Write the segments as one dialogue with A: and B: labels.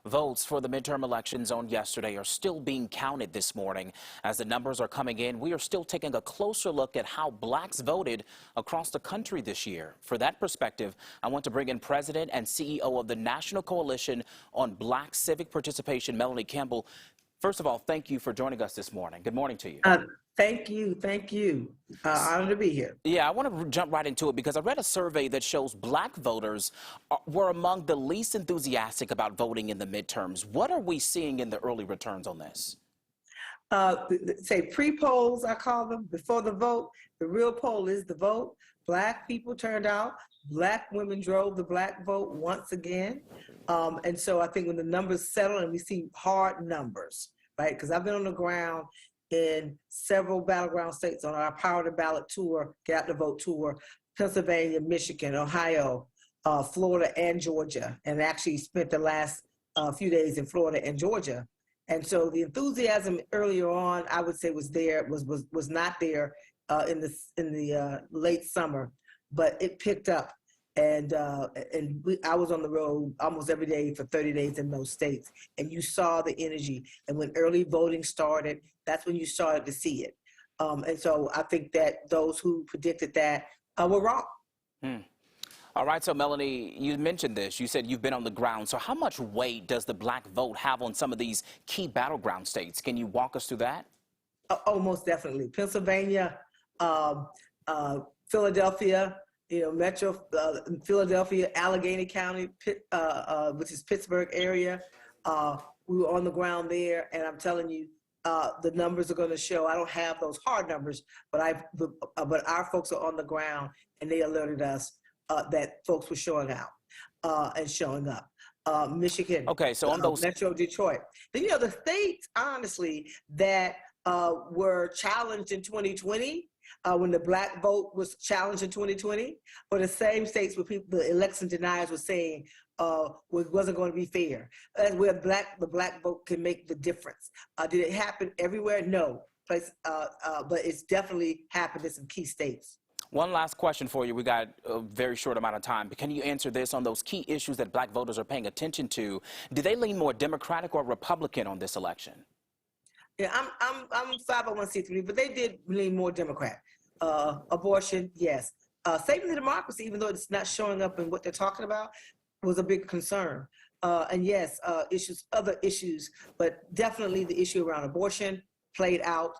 A: Votes for the midterm elections on yesterday are still being counted this morning. As the numbers are coming in, we are still taking a closer look at how blacks voted across the country this year. For that perspective, I want to bring in President and CEO of the National Coalition on Black Civic Participation, Melanie Campbell. First of all, thank you for joining us this morning. Good morning to you.
B: Thank you. Thank you. Honored to be here.
A: Yeah, I want to jump right into it because I read a survey that shows black voters were among the least enthusiastic about voting in the midterms. What are we seeing in the early returns on this?
B: Say pre-polls, I call them, before the vote. The real poll is the vote. Black people turned out. Black women drove the black vote once again. And so I think when the numbers settle and we see hard numbers, right? Because I've been on the ground in several battleground states on our Power to Ballot tour, Get Out the Vote tour, Pennsylvania, Michigan, Ohio, Florida, and Georgia, and actually spent the last few days in Florida and Georgia. And so the enthusiasm earlier on, I would say, was not there in the late summer, but it picked up. And I was on the road almost every day for 30 days in those states, and you saw the energy. And when early voting started, that's when you started to see it. And so I think that those who predicted that were wrong.
A: All right, so Melanie, you mentioned this. You said you've been on the ground. So how much weight does the black vote have on some of these key battleground states? Can you walk us through that?
B: Oh, most definitely. Pennsylvania, Philadelphia, Metro Philadelphia, Allegheny County, which is Pittsburgh area. We were on the ground there, and I'm telling you, the numbers are going to show. I don't have those hard numbers, but our folks are on the ground, and they alerted us that folks were showing out and showing up. Michigan.
A: Okay, so on those
B: Metro Detroit. Then the states, honestly, that were challenged in 2020. When the black vote was challenged in 2020, or the same states where the election deniers were saying it wasn't going to be fair. That's where the black vote can make the difference. Did it happen everywhere? No, but it's definitely happened in some key states.
A: One last question for you. We got a very short amount of time, but can you answer this on those key issues that black voters are paying attention to? Do they lean more Democratic or Republican on this election?
B: Yeah, I'm 501c3, but they did lean more Democrat. Abortion, yes. Saving the democracy, even though it's not showing up in what they're talking about, was a big concern. And yes, other issues, but definitely the issue around abortion played out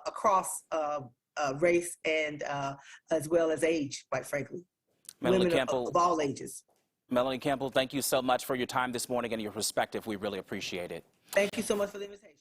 B: across race and as well as age, quite frankly.
A: Melanie
B: Women
A: Campbell,
B: of all ages.
A: Melanie Campbell, thank you so much for your time this morning and your perspective. We really appreciate it.
B: Thank you so much for the invitation.